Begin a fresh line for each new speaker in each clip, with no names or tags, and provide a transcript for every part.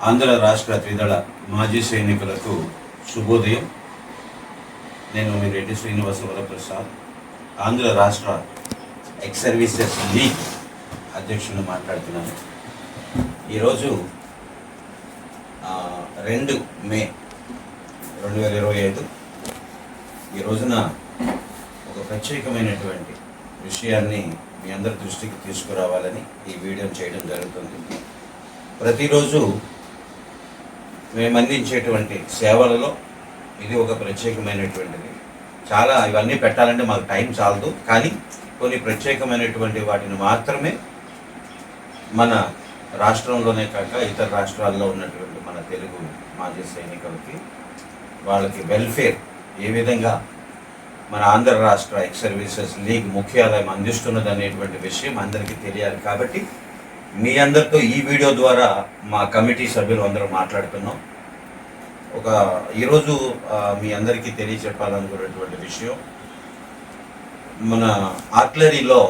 ఆంధ్ర రాష్ట్ర త్రిదళ మాజీ సైనికులకు శుభోదయం. నేను మీ రెడ్డి శ్రీనివాస వరప్రసాద్, ఆంధ్ర రాష్ట్ర ఎక్స్ సర్వీసెస్ లీగ్ అధ్యక్షుని మాట్లాడుతున్నాను. ఈరోజు 2 మే 2025 ఈ రోజున ఒక ప్రత్యేకమైనటువంటి విషయాన్ని మీ అందరి దృష్టికి తీసుకురావాలని ఈ వీడియో చేయడం జరుగుతుంది. ప్రతిరోజు మేము అందించేటువంటి సేవలలో ఇది ఒక ప్రత్యేకమైనటువంటిది. చాలా ఇవన్నీ పెట్టాలంటే మాకు టైం చాలదు, కానీ కొన్ని ప్రత్యేకమైనటువంటి వాటిని మాత్రమే మన రాష్ట్రంలోనే కాక ఇతర రాష్ట్రాల్లో ఉన్నటువంటి మన తెలుగు మాజీ సైనికులకి వాళ్ళకి వెల్ఫేర్ ఏ విధంగా మన ఆంధ్ర రాష్ట్ర ఎక్స్ సర్వీసెస్ లీగ్ ముఖ్యాలయం అందిస్తున్నది అనేటువంటి విషయం అందరికీ తెలియాలి. కాబట్టి మీ అందరితో ఈ వీడియో ద్వారా మా కమిటీ సభ్యులు అందరూ మాట్లాడుతున్నాం. ఈరోజు మీ అందరికీ తెలియచెప్పాలనుకున్నటువంటి విషయం, మన ఆర్టిలరీలో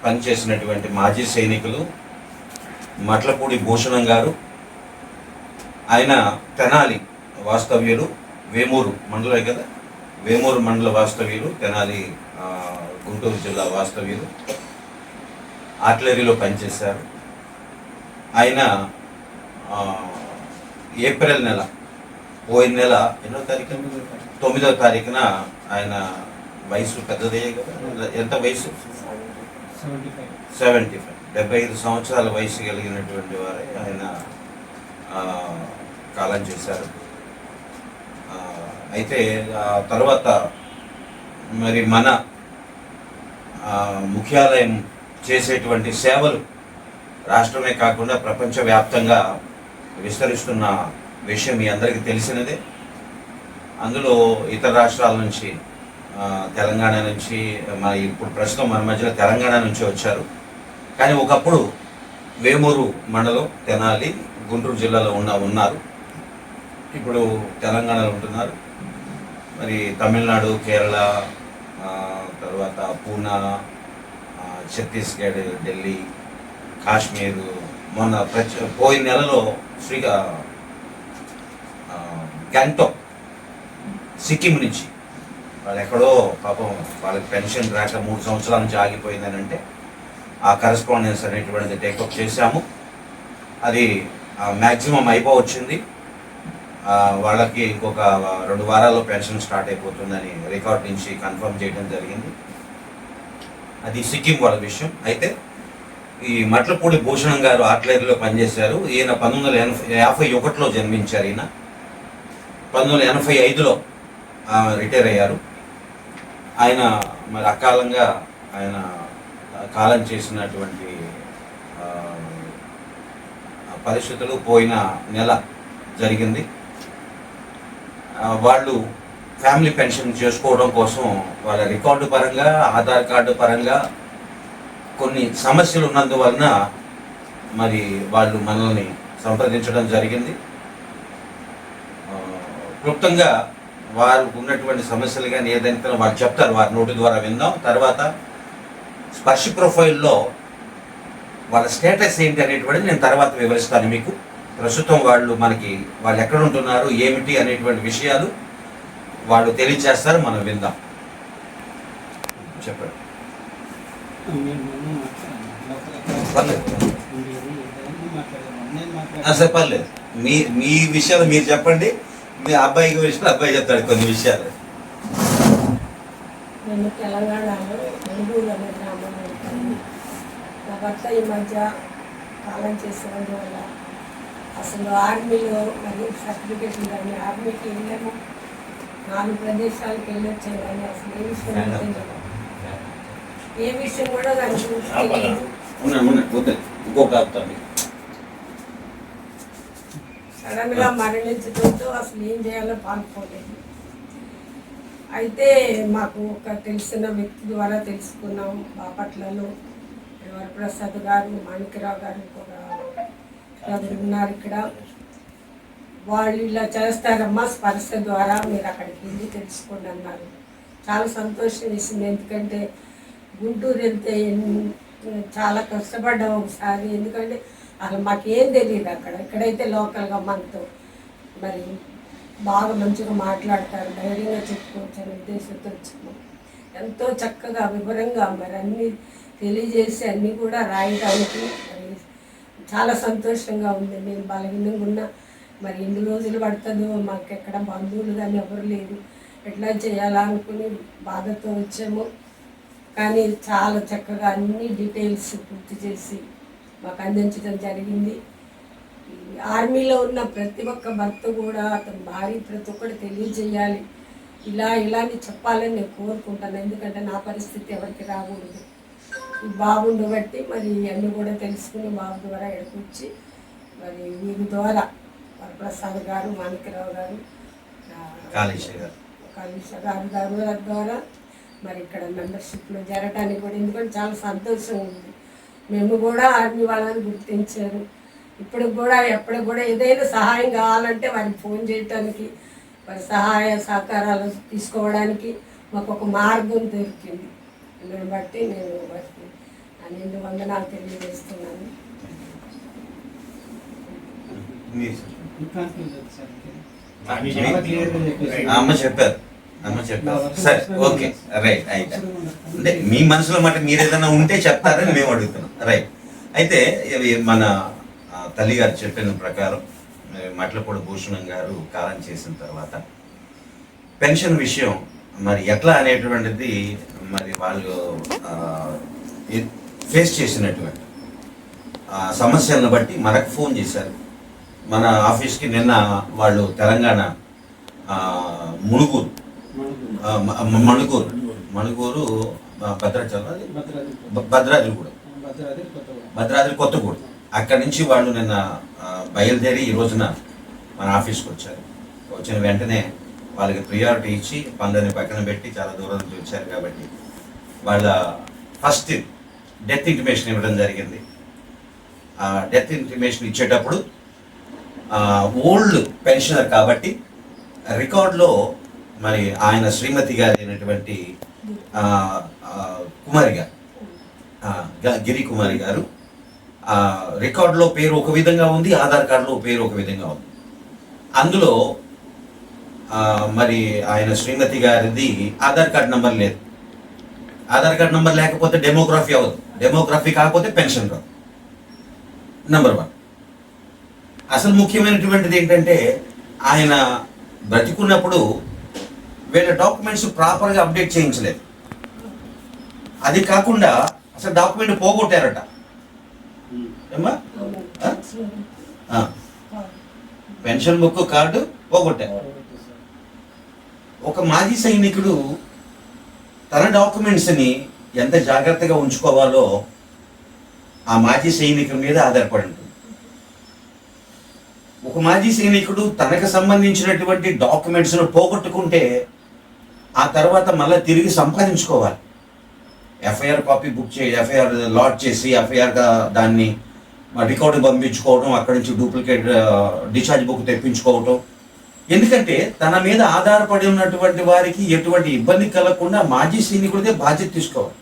పనిచేసినటువంటి మాజీ సైనికులు మట్లపూడి భూషణం గారు, ఆయన తెనాలి వాస్తవ్యులు, వేమూరు మండలే కదా, వేమూరు మండల వాస్తవ్యులు, తెనాలి గుంటూరు జిల్లా వాస్తవ్యులు, ఆర్టిలరీలో పనిచేశారు. ఆయన ఏప్రిల్ నెల పోయిన నెల 9వ తారీఖున ఆయన వయసు పెద్దదయ్యే కదా, ఎంత వయసు? 75 సంవత్సరాల వయసు కలిగినటువంటి వారే ఆయన కాలం చేశారు. అయితే తర్వాత మరి మన ముఖ్యాలయం చేసేటువంటి సేవలు రాష్ట్రమే కాకుండా ప్రపంచవ్యాప్తంగా విస్తరిస్తున్న విషయం మీ అందరికీ తెలిసినదే. అందులో ఇతర రాష్ట్రాల నుంచి, తెలంగాణ నుంచి, ఇప్పుడు ప్రస్తుతం మన మధ్యలో తెలంగాణ నుంచి వచ్చారు. కానీ ఒకప్పుడు వేమూరు మండలం, తెనాలి, గుంటూరు జిల్లాలో ఉన్నారు. ఇప్పుడు తెలంగాణలో ఉంటున్నారు. మరి తమిళనాడు, కేరళ, తర్వాత పూనా, ఛత్తీస్గఢ్, ఢిల్లీ, కాశ్మీర్, మొన్న పోయిన నెలలో గ్యాంగ్టాక్, సిక్కిం నుంచి వాళ్ళు ఎక్కడో పాపం వాళ్ళకి పెన్షన్ రాక 3 సంవత్సరాల నుంచి ఆగిపోయిందని అంటే ఆ కరెస్పాండెన్స్ అనేటువంటిది టేకప్ చేశాము. అది మ్యాక్సిమం అయిపోవచ్చింది. వాళ్ళకి ఇంకొక 2 వారాల్లో పెన్షన్ స్టార్ట్ అయిపోతుందని రికార్డ్ నుంచి కన్ఫర్మ్ చేయడం జరిగింది. అది సిక్కిం వాళ్ళ విషయం. అయితే ఈ మట్లపూడి భూషణం గారు ఆర్టిలరీలో పనిచేశారు. ఈయన 1951లో జన్మించారు. ఈయన 1985లో రిటైర్ అయ్యారు. ఆయన మరి అకాలంగా ఆయన కాలం చేసినటువంటి పరిస్థితులు పోయిన నెల జరిగింది. వాళ్ళు ఫ్యామిలీ పెన్షన్ చేసుకోవడం కోసం వాళ్ళ రికార్డు పరంగా, ఆధార్ కార్డు పరంగా కొన్ని సమస్యలు ఉన్నందువలన మరి వాళ్ళు మనల్ని సంప్రదించడం జరిగింది. క్లుప్తంగా వారు ఉన్నటువంటి సమస్యలు కానీ ఏదైనా వాళ్ళు చెప్తారు, వారి నోటి ద్వారా విందాం. తర్వాత స్పర్శ ప్రొఫైల్లో వాళ్ళ స్టేటస్ ఏంటి అనేటువంటిది నేను తర్వాత వివరిస్తాను మీకు. ప్రస్తుతం వాళ్ళు ఎక్కడ ఉంటున్నారు, ఏమిటి అనేటువంటి విషయాలు వాళ్ళు తెలియజేస్తారు. మనం విందాం. చెప్పండి. సరే, పర్లేదు. మీ విషయాలు మీరు చెప్పండి. మీ అబ్బాయి విషయాలు అబ్బాయి చెప్తాడు కొన్ని విషయాలు.
నేను తెలంగాణలో నెల్లూరు అనే గ్రామంలో ఉంటాను. నా భర్త ఈ మధ్య కాలం చేసినందువల్ల అసలు ఆర్మీలో మరి సర్టిఫికేషన్ కానీ ఆర్మీకి వెళ్ళాము, 4 ప్రదేశాలకు వెళ్ళొచ్చాను. కానీ అసలు ఏ విషయం కూడా దాని సడన్ గా మరణించడంతో అసలు ఏం చేయాలో పాల్పోలేదు. అయితే మాకు ఒక తెలిసిన వ్యక్తి ద్వారా తెలుసుకున్నాం. బాపట్లలో వరప్రసాద్ గారు, మాణిక్యరావు గారు కూడా ఉన్నారు ఇక్కడ. వాళ్ళు ఇలా చేస్తారమ్మా, స్పర్శ ద్వారా మీరు అక్కడికి వెళ్ళి తెలుసుకోండి అన్నారు. చాలా సంతోషం వేసింది. ఎందుకంటే గుంటూరు వెళ్తే చాలా కష్టపడ్డాం ఒకసారి. ఎందుకంటే అసలు మాకేం తెలియదు అక్కడ. ఇక్కడైతే లోకల్గా మనతో మరి బాగా మంచిగా మాట్లాడతారు, ధైర్యంగా చెప్పుకోవచ్చు అనే ఉద్దేశంతో వచ్చాము. ఎంతో చక్కగా వివరంగా మరి అన్నీ తెలియజేసి అన్నీ కూడా రాయడానికి మరి చాలా సంతోషంగా ఉంది. మేము బలహీనంగా ఉన్నా మరి ఎన్ని రోజులు పడుతుందో, మాకు ఎక్కడ బంధువులు కానీ ఎవరు లేరు, ఎట్లా చేయాలా అనుకుని బాధతో వచ్చాము. కానీ చాలా చక్కగా అన్ని డీటెయిల్స్ పూర్తి చేసి మాకు అందించడం జరిగింది. ఆర్మీలో ఉన్న ప్రతి ఒక్క భర్త కూడా అతని భార్య ప్రతి ఒక్కటి తెలియజేయాలి, ఇలాని చెప్పాలని నేను కోరుకుంటాను. ఎందుకంటే నా పరిస్థితి ఎవరికి రాకూడదు. ఈ బాబుని బట్టి మరి అన్నీ కూడా తెలుసుకుని బాబు ద్వారా ఎడకొచ్చి మరి వీరి ద్వారా వరప్రసాద్ గారు, మాణిక్యరావు గారు,
కాళేశ గారు ద్వారా మరి ఇక్కడ మెంబర్షిప్లో జరగడానికి కూడా, ఎందుకంటే చాలా సంతోషం ఉంది. మేము కూడా ఆర్మీ వాళ్ళని గుర్తించారు. ఇప్పుడు కూడా ఎప్పటికి కూడా ఏదైనా సహాయం కావాలంటే వారికి ఫోన్ చేయటానికి, వారి సహాయ సహకారాలు తీసుకోవడానికి మాకు ఒక మార్గం దొరికింది. దాన్ని బట్టి నేను వారికి నిండు వందనాలు తెలియజేస్తున్నాను. అమ్మ చెప్పారు సరే, ఓకే, రైట్. అయితే అంటే మీ మనసులో మాట మీరు ఏదైనా ఉంటే చెప్తారని మేము అడుగుతున్నాం, రైట్. అయితే మన తల్లి గారు చెప్పిన ప్రకారం మట్లపూడి భూషణం గారు కాలం చేసిన తర్వాత పెన్షన్ విషయం మరి ఎట్లా అనేటువంటిది మరి వాళ్ళు ఫేస్ చేసినటువంటి సమస్యలను బట్టి మనకు ఫోన్ చేశారు. మన ఆఫీస్కి నిన్న వాళ్ళు తెలంగాణ మణుగూరు భద్రాద్రి కొత్తగూడెం అక్కడి నుంచి వాళ్ళు నిన్న బయలుదేరి ఈ రోజున మన ఆఫీస్కి వచ్చారు. వచ్చిన వెంటనే వాళ్ళకి ప్రియారిటీ ఇచ్చి పనులని పక్కన పెట్టి చాలా దూరం నుంచి వచ్చారు కాబట్టి వాళ్ళ ఫస్ట్ డెత్ ఇంటిమేషన్ ఇవ్వడం జరిగింది. ఆ డెత్ ఇంటిమేషన్ ఇచ్చేటప్పుడు ఓల్డ్ పెన్షనర్ కాబట్టి రికార్డులో మరి ఆయన శ్రీమతి గారు అయినటువంటి కుమారి గారు, గిరి కుమారి గారు రికార్డులో పేరు ఒక విధంగా ఉంది, ఆధార్ కార్డులో పేరు ఒక విధంగా ఉంది. అందులో మరి ఆయన శ్రీమతి గారిది ఆధార్ కార్డు నంబర్ లేదు. ఆధార్ కార్డు నంబర్ లేకపోతే డెమోగ్రఫీ అవ్వదు, డెమోగ్రఫీ కాకపోతే పెన్షన్ రాదు. నంబర్ 1. అసలు ముఖ్యమైనటువంటిది ఏంటంటే ఆయన బ్రతికున్నప్పుడు వీళ్ళ డాక్యుమెంట్స్ ప్రాపర్గా అప్డేట్ చేయించలేదు. అది కాకుండా అసలు డాక్యుమెంట్ పోగొట్టారట. ఏమ్మా, పెన్షన్ బుక్ కార్డు పోగొట్టారు. ఒక మాజీ సైనికుడు తన డాక్యుమెంట్స్ని ఎంత జాగ్రత్తగా ఉంచుకోవాలో ఆ మాజీ సైనికుడి మీద ఆధారపడి ఉంటుంది. ఒక మాజీ సైనికుడు తనకు సంబంధించినటువంటి డాక్యుమెంట్స్ను పోగొట్టుకుంటే ఆ తర్వాత మళ్ళీ తిరిగి సంపాదించుకోవాలి. ఎఫ్ఐఆర్ కాపీ బుక్ చేసి ఎఫ్ఐఆర్ లాట్ చేసి ఎఫ్ఐఆర్గా దాన్ని రికార్డు పంపించుకోవడం, అక్కడి నుంచి డూప్లికేట్ డిశ్చార్జ్ బుక్ తెప్పించుకోవటం. ఎందుకంటే తన మీద ఆధారపడి ఉన్నటువంటి వారికి ఎటువంటి ఇబ్బంది కలగకుండా మాజీ సైనికుడిదే బాధ్యత తీసుకోవాలి.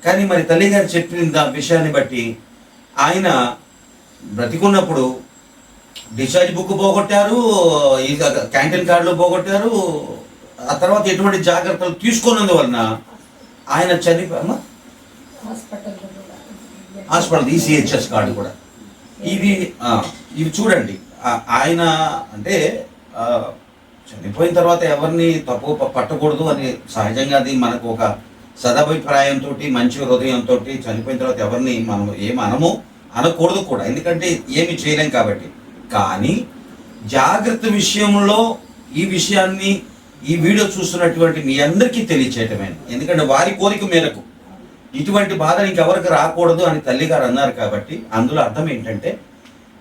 కానీ మరి తల్లి గారు చెప్పిన విషయాన్ని బట్టి ఆయన బ్రతికున్నప్పుడు డిశ్చార్జ్ బుక్ పోగొట్టారు, ఈ క్యాంటీన్ కార్డులు పోగొట్టారు. ఆ తర్వాత ఎటువంటి జాగ్రత్తలు తీసుకున్నందువలన ఆయన చనిపోయామా హాస్పిటల్ ఈసీహెచ్ఎస్ కార్డు కూడా ఇవి చూడండి. ఆయన అంటే చనిపోయిన తర్వాత ఎవరిని తప్పు పట్టకూడదు అని సహజంగా అది మనకు ఒక సదాభిప్రాయంతో మంచి హృదయంతో చనిపోయిన తర్వాత ఎవరిని మనం ఏమనము అనకూడదు కూడా, ఎందుకంటే ఏమి చేయలేం కాబట్టి. కానీ జాగ్రత్త విషయంలో ఈ విషయాన్ని ఈ వీడియో చూస్తున్నటువంటి మీ అందరికీ తెలియచేయటమే. ఎందుకంటే వారి కోరిక మేరకు ఇటువంటి బాధ ఇంకెవరికి రాకూడదు అని తల్లిగారు అన్నారు కాబట్టి అందులో అర్థం ఏంటంటే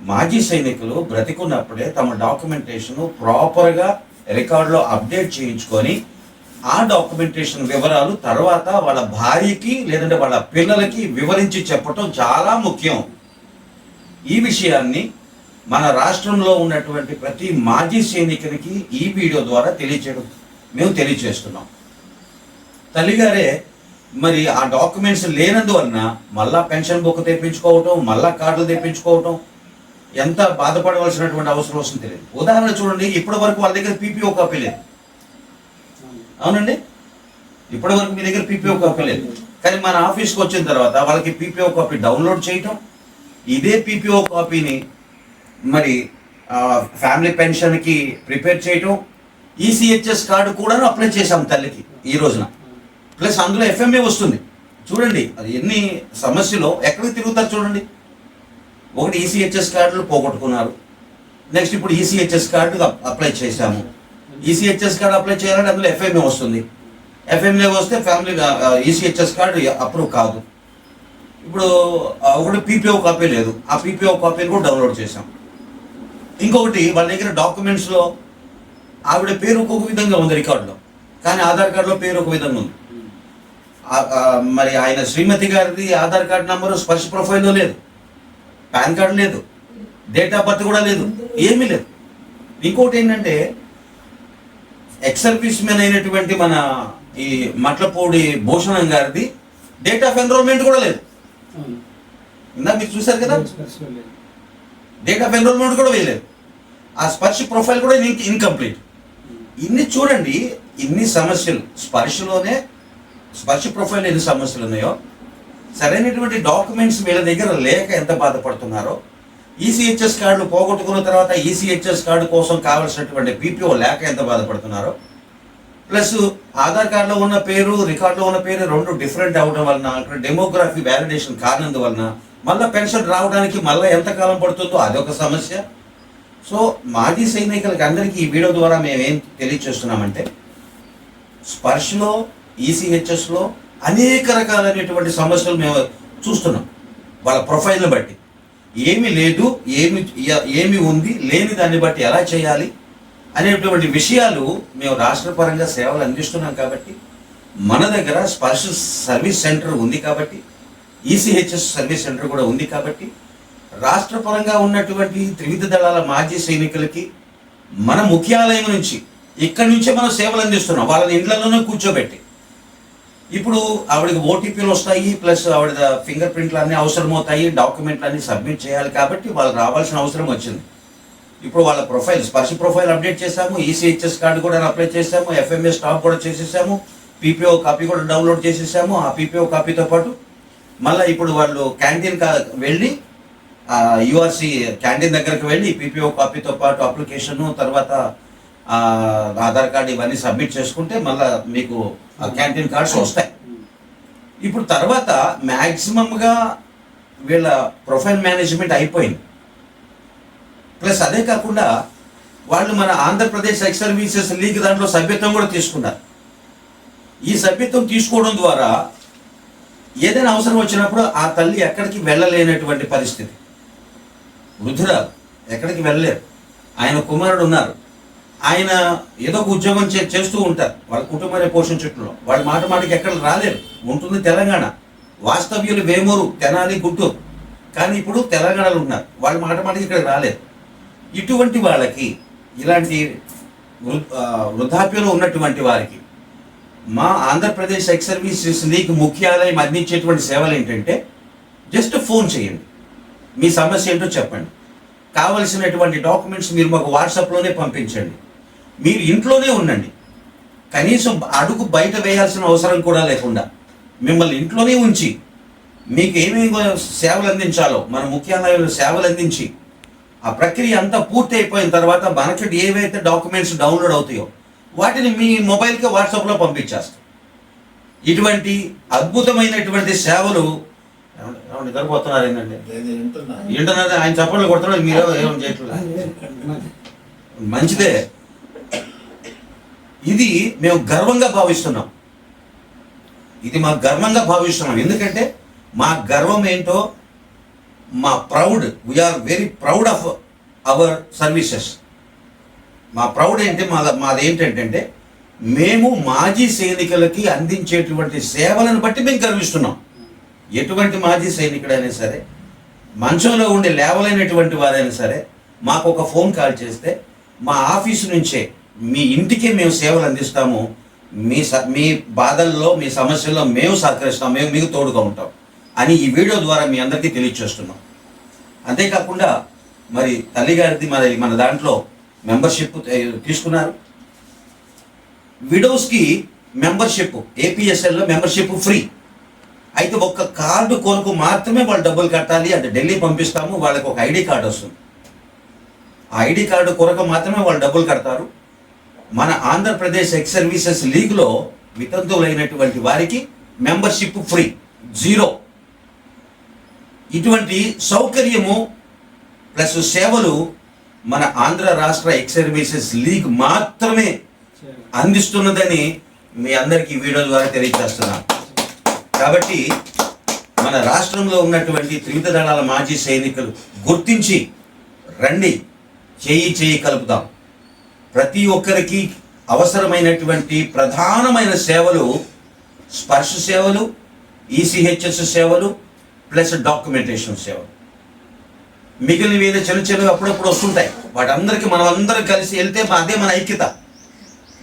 మాజీ సైనికులు బ్రతికున్నప్పుడే తమ డాక్యుమెంటేషన్ ప్రాపర్గా రికార్డులో అప్డేట్ చేయించుకొని ఆ డాక్యుమెంటేషన్ వివరాలు తర్వాత వాళ్ళ భార్యకి లేదంటే వాళ్ళ పిల్లలకి వివరించి చెప్పటం చాలా ముఖ్యం. ఈ విషయాన్ని మన రాష్ట్రంలో ఉన్నటువంటి ప్రతి మాజీ సైనికునికి ఈ వీడియో ద్వారా మేము తెలియచేస్తున్నాం. తల్లిగారే మరి ఆ డాక్యుమెంట్స్ లేనందువలన మళ్ళా పెన్షన్ బుక్ తెప్పించుకోవటం, మళ్ళా కార్డులు తెప్పించుకోవటం, ఎంత బాధపడవలసినటువంటి అవసరం వస్తుంది తెలియదు. ఉదాహరణ చూడండి, ఇప్పటి వరకు వాళ్ళ దగ్గర పీపీఓ కాపీ లేదు. అవునండి, ఇప్పటి వరకు మీ దగ్గర పీపీఓ కాపీ లేదు. కానీ మన ఆఫీస్కి వచ్చిన తర్వాత వాళ్ళకి పీపీఓ కాపీ డౌన్లోడ్ చేయటం, ఇదే పీపీఓ కాపీని మరి ఫ్యామిలీ పెన్షన్కి ప్రిపేర్ చేయటం, ఈసీహెచ్ఎస్ కార్డు కూడా అప్లై చేశాం తల్లికి ఈ రోజున. ప్లస్ అందులో ఎఫ్ఎంఏ వస్తుంది. చూడండి అది ఎన్ని సమస్యలు ఎక్కడికి తిరుగుతారు చూడండి. ఒకటి ఈసీహెచ్ఎస్ కార్డులు పోగొట్టుకున్నారు, నెక్స్ట్ ఇప్పుడు ఈసీహెచ్ఎస్ కార్డు అప్లై చేశాము. ఈసీహెచ్ఎస్ కార్డు అప్లై చేయాలంటే అందులో ఎఫ్ఎంఏ వస్తుంది. ఎఫ్ఎంఏ వస్తే ఫ్యామిలీ ఈసీహెచ్ఎస్ కార్డు అప్రూవ్ కాదు. ఇప్పుడు ఒకటి పీపీఓ కాపీ లేదు, ఆ పీపీఓ కాపీని కూడా డౌన్లోడ్ చేశాం. ఇంకొకటి వాళ్ళ దగ్గర డాక్యుమెంట్స్లో ఆవిడ పేరు ఒక్కొక్క విధంగా ఉంది రికార్డులో, కానీ ఆధార్ కార్డులో పేరు ఒక విధంగా ఉంది. మరి ఆయన శ్రీమతి గారిది ఆధార్ కార్డు నెంబరు స్పర్శ ప్రొఫైల్లో లేదు, పాన్ కార్డు లేదు, డేట్ ఆఫ్ బర్త్ కూడా లేదు, ఏమీ లేదు. ఇంకోటి ఏంటంటే ఎక్స్ సర్వీస్ మెన్ అయినటువంటి మన ఈ మట్లపూడి భూషణం గారిది డేట్ ఆఫ్ ఎన్రోల్మెంట్ కూడా లేదు. ఇందాక మీరు చూశారు కదా, డేట్ ఆఫ్ ఎన్రోల్మెంట్ కూడా వేయలేదు. ఆ స్పర్శ ప్రొఫైల్ కూడా ఇన్కంప్లీట్. ఇన్ని చూడండి, ఇన్ని సమస్యలు స్పర్శలోనే, స్పర్శ ప్రొఫైల్ ఎన్ని సమస్యలు ఉన్నాయో, సరైనటువంటి డాక్యుమెంట్స్ వీళ్ళ దగ్గర లేక ఎంత బాధపడుతున్నారో, ఈసీహెచ్ఎస్ కార్డులు పోగొట్టుకున్న తర్వాత ఈసీహెచ్ఎస్ కార్డు కోసం కావాల్సినటువంటి పీపీఓ లేక ఎంత బాధపడుతున్నారో, ప్లస్ ఆధార్ కార్డులో ఉన్న పేరు రికార్డులో ఉన్న పేరు రెండు డిఫరెంట్ అవ్వడం వలన, అక్కడ డెమోగ్రఫీ వ్యాలిడేషన్ కానందువలన మళ్ళీ పెన్షన్ రావడానికి మళ్ళీ ఎంతకాలం పడుతుందో అదొక సమస్య. సో మాజీ సైనికులకి అందరికీ ఈ వీడియో ద్వారా మేమేం తెలియచేస్తున్నామంటే, స్పర్శలో ఈసీహెచ్ఎస్లో అనేక రకాలైనటువంటి సమస్యలు మేము చూస్తున్నాం. వాళ్ళ ప్రొఫైల్ని బట్టి ఏమి లేదు, ఏమి ఉంది, లేని దాన్ని బట్టి ఎలా చేయాలి అనేటువంటి విషయాలు మేము రాష్ట్ర పరంగా సేవలు అందిస్తున్నాం. కాబట్టి మన దగ్గర స్పర్శ సర్వీస్ సెంటర్ ఉంది, కాబట్టి ఈసీహెచ్ఎస్ సర్వీస్ సెంటర్ కూడా ఉంది. కాబట్టి రాష్ట్ర పరంగా ఉన్నటువంటి త్రివిధ దళాల మాజీ సైనికులకి మన ముఖ్యాలయం నుంచి, ఇక్కడి నుంచే మనం సేవలు అందిస్తున్నాం. వాళ్ళని ఇండ్లలోనే కూర్చోబెట్టి, ఇప్పుడు ఆవిడకి ఓటీపీలు వస్తాయి, ప్లస్ ఆవిడ ఫింగర్ ప్రింట్లు అన్నీ అవసరమవుతాయి, డాక్యుమెంట్లు అన్నీ సబ్మిట్ చేయాలి. కాబట్టి వాళ్ళకి రావాల్సిన అవసరం వచ్చింది. ఇప్పుడు వాళ్ళ ప్రొఫైల్, స్పర్శ ప్రొఫైల్ అప్డేట్ చేశాము, ఈసీహెచ్ఎస్ కార్డు కూడా అప్లై చేశాము, ఎఫ్ఎంఏ స్టాప్ కూడా చేసేసాము, పీపీఓ కాపీ కూడా డౌన్లోడ్ చేసేసాము. ఆ పీపీఓ కాపీతో పాటు మళ్ళీ ఇప్పుడు వాళ్ళు క్యాంటీన్ వెళ్ళి యూఆర్సీ క్యాంటీన్ దగ్గరకు వెళ్ళి పీపీఓ కాపీతో పాటు అప్లికేషను, తర్వాత ఆధార్ కార్డు ఇవన్నీ సబ్మిట్ చేసుకుంటే మళ్ళీ మీకు క్యాంటీన్ కార్డ్స్ వస్తాయి. ఇప్పుడు తర్వాత మ్యాక్సిమంగా వీళ్ళ ప్రొఫైల్ మేనేజ్మెంట్ అయిపోయింది. ప్లస్ అదే కాకుండా వాళ్ళు మన ఆంధ్రప్రదేశ్ ఎక్స్ సర్వీసెస్ లీగ్ దాంట్లో సభ్యత్వం కూడా తీసుకున్నారు. ఈ సభ్యత్వం తీసుకోవడం ద్వారా ఏదైనా అవసరం వచ్చినప్పుడు ఆ తల్లి ఎక్కడికి వెళ్ళలేనటువంటి పరిస్థితి. వృద్ధురాలు ఎక్కడికి వెళ్ళలేరు. ఆయన కుమారుడు ఉన్నారు, ఆయన ఏదో ఒక ఉద్యోగం చేస్తూ ఉంటారు, వాళ్ళ కుటుంబాన్ని పోషించట్లో. వాళ్ళ మాటికి ఎక్కడ రాలేరు. ఉంటుంది తెలంగాణ, వాస్తవ్యులు వేమూరు, తెనాలి, గుంటూరు, కానీ ఇప్పుడు తెలంగాణలో ఉన్నారు. వాళ్ళ మాటికి ఇక్కడ రాలేరు. ఇటువంటి వాళ్ళకి, ఇలాంటి వృద్ధాప్యంలో ఉన్నటువంటి వారికి మా ఆంధ్రప్రదేశ్ ఎక్స్ సర్వీసెస్ లీగ్ ముఖ్యాలయం అందించేటువంటి సేవలు ఏంటంటే, జస్ట్ ఫోన్ చేయండి, మీ సమస్య ఏంటో చెప్పండి, కావలసినటువంటి డాక్యుమెంట్స్ మీరు మాకు వాట్సాప్లోనే పంపించండి, మీరు ఇంట్లోనే ఉండండి, కనీసం అడుగు బయట వేయాల్సిన అవసరం కూడా లేకుండా మిమ్మల్ని ఇంట్లోనే ఉంచి మీకు ఏమేమి సేవలు అందించాలో మన ముఖ్యాలయంలో సేవలు అందించి, ఆ ప్రక్రియ అంతా పూర్తి అయిపోయిన తర్వాత మనకి ఏవైతే డాక్యుమెంట్స్ డౌన్లోడ్ అవుతాయో వాటిని మీ మొబైల్కి వాట్సాప్లో పంపించేస్తాం. ఇటువంటి అద్భుతమైనటువంటి సేవలు. నిద్రపోతున్నారు ఏంటంటే ఏంటన్నది ఆయన చప్పట్లు కొడుతున్నారు, మీరు ఏం చేయట్లేదు. మంచిదే, ఇది మేము గర్వంగా భావిస్తున్నాం. ఇది మా గర్వంగా భావిస్తున్నాం. ఎందుకంటే మా గర్వం ఏంటో, మా proud, we are very proud of our services. మా ప్రౌడ్ ఏంటి, మాది ఏంటంటే మేము మాజీ సైనికులకి అందించేటువంటి సేవలను బట్టి మేము గర్విస్తున్నాం. ఎటువంటి మాజీ సైనికుడైనా సరే, మంచంలో ఉండి లేవలేనటువంటి వారైనా సరే, మాకు ఒక ఫోన్ కాల్ చేస్తే మా ఆఫీసు నుంచే మీ ఇంటికే మేము సేవలు అందిస్తాము, మీ బాధల్లో, మీ సమస్యల్లో మేము సహకరిస్తాం, మేము మీకు తోడుగా ఉంటాం అని ఈ వీడియో ద్వారా మీ అందరికీ తెలియచేస్తున్నాం. అంతేకాకుండా మరి తల్లిగారిది మన దాంట్లో మెంబర్షిప్ తీసుకున్నారు. విడోస్కి మెంబర్షిప్, ఏపీఎస్ఎల్లో మెంబర్షిప్ ఫ్రీ. అయితే ఒక్క కార్డు కొరకు మాత్రమే వాళ్ళు డబ్బులు కట్టాలి. అంటే ఢిల్లీ పంపిస్తాము, వాళ్ళకి ఒక ఐడి కార్డు వస్తుంది. ఆ ఐడి కార్డు కొరకు మాత్రమే వాళ్ళు డబ్బులు కడతారు. మన ఆంధ్రప్రదేశ్ ఎక్స్ సర్వీసెస్ లీగ్లో వితంతువులైనటువంటి వారికి మెంబర్షిప్ ఫ్రీ, 0. ఇటువంటి సౌకర్యము ప్లస్ సేవలు మన ఆంధ్ర రాష్ట్ర ఎక్స్ సర్వీసెస్ లీగ్ మాత్రమే అందిస్తున్నదని మీ అందరికీ వీడియో ద్వారా తెలియజేస్తున్నాను. కాబట్టి మన రాష్ట్రంలో ఉన్నటువంటి త్రివిధ దళాల మాజీ సైనికులు గుర్తించి రండి, చేయి కలుపుదాం. ప్రతి ఒక్కరికి అవసరమైనటువంటి ప్రధానమైన సేవలు స్పర్శ సేవలు, ఈసీహెచ్ఎస్ సేవలు ప్లస్ డాక్యుమెంటేషన్ సేవలు. మిగిలినవి ఏదో చిన్న అప్పుడప్పుడు వస్తుంటాయి. వాటందరికీ మనం అందరం కలిసి వెళ్తే అదే మన ఐక్యత.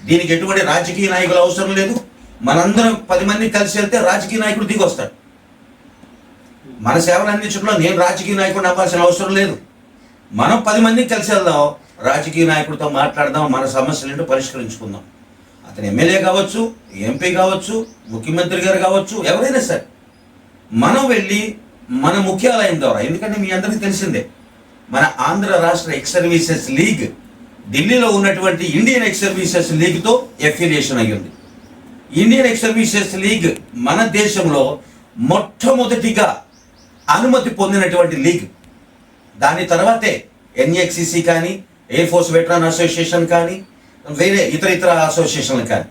దీనికి ఎటువంటి రాజకీయ నాయకులు అవసరం లేదు. మనందరం 10 మంది కలిసి వెళ్తే రాజకీయ నాయకుడు దిగి వస్తాడు. మన సేవలు అందించడంలో నేను రాజకీయ నాయకుడిని అవ్వాల్సిన అవసరం లేదు. మనం 10 మందికి కలిసి వెళ్దాం, రాజకీయ నాయకుడితో మాట్లాడదాం, మన సమస్యలను పరిష్కరించుకుందాం. అతను ఎమ్మెల్యే కావచ్చు, ఎంపీ కావచ్చు, ముఖ్యమంత్రి గారు కావచ్చు, ఎవరైనా సరే మనం వెళ్ళి మన ముఖ్యాలయం ద్వారా, ఎందుకంటే మీ అందరికీ తెలిసిందే మన ఆంధ్ర రాష్ట్ర ఎక్స్ సర్వీసెస్ లీగ్ ఢిల్లీలో ఉన్నటువంటి ఇండియన్ ఎక్స్ సర్వీసెస్ లీగ్తో ఎఫిలియేషన్ అయ్యింది. ఇండియన్ ఎక్స్ సర్వీసెస్ లీగ్ మన దేశంలో మొట్టమొదటిగా అనుమతి పొందినటువంటి లీగ్. దాని తర్వాతే ఎన్ఎక్సిసి కానీ, ఎయిర్ ఫోర్స్ వెటరన్ అసోసియేషన్ కానీ, వేరే ఇతర అసోసియేషన్లు కానీ.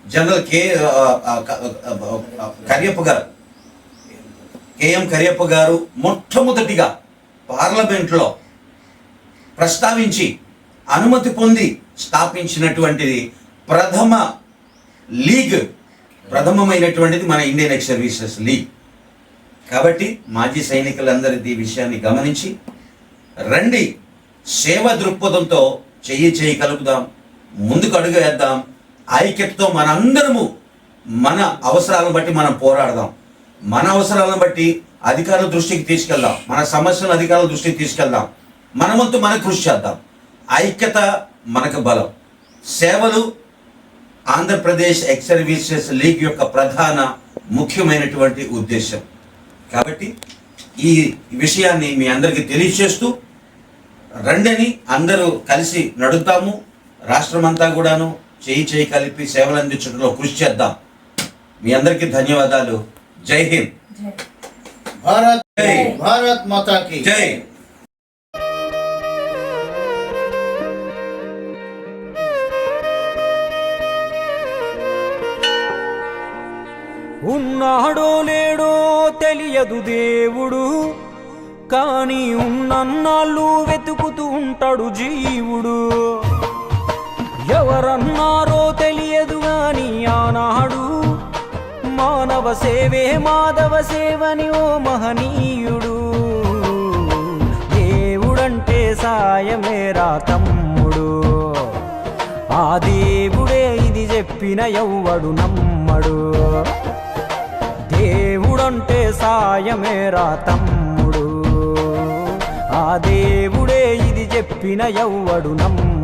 జనరల్ కేఎం కరియప్ప గారు మొట్టమొదటిగా పార్లమెంట్లో ప్రస్తావించి అనుమతి పొంది స్థాపించినటువంటిది ప్రథమమైనటువంటిది మన ఇండియన్ ఎక్స్ సర్వీసెస్ లీగ్. కాబట్టి మాజీ సైనికులందరిది ఈ విషయాన్ని గమనించి రండి, సేవ దృక్పథంతో చేయి కలుపుదాం, ముందుకు అడుగు వేద్దాం. ఐక్యతతో మనందరము మన అవసరాలను బట్టి మనం పోరాడదాం. మన అవసరాలను బట్టి అధికారుల దృష్టికి తీసుకెళ్దాం, మన సమస్యలను అధికారుల దృష్టికి తీసుకెళ్దాం. మన వంతు మనం కృషి చేద్దాం. ఐక్యత మనకు బలం. సేవలు ఆంధ్రప్రదేశ్ ఎక్స్ సర్వీసెస్ లీగ్ యొక్క ప్రధాన ముఖ్యమైనటువంటి ఉద్దేశం. కాబట్టి ఈ విషయాన్ని మీ అందరికీ తెలియజేస్తూ రండని అందరూ కలిసి నడుద్దాము. రాష్ట్రమంతా కూడాను చేయి కలిపి సేవలు అందించడంలో కృషి చేద్దాం. మీ అందరికీ ధన్యవాదాలు. జై హింద్.
భారత్ మాతా కీ
జై.
ఉన్నాడో లేడో తెలియదు దేవుడు, కానీ ఉన్నన్నాళ్ళు వెతుకుతూ ఉంటాడు జీవుడు. ఎవరన్నారో తెలియదు గాని ఆనాడు మానవ సేవే మాధవ సేవని ఓ మహనీయుడు. దేవుడంటే సాయమేరా తమ్ముడు, ఆ దేవుడే ఇది చెప్పిన ఎవ్వడు నమ్మడు. దేవుడంటే సాయమేరా తమ్ముడు, ఆ దేవుడే ఇది చెప్పిన ఎవ్వడు నమ్మడు.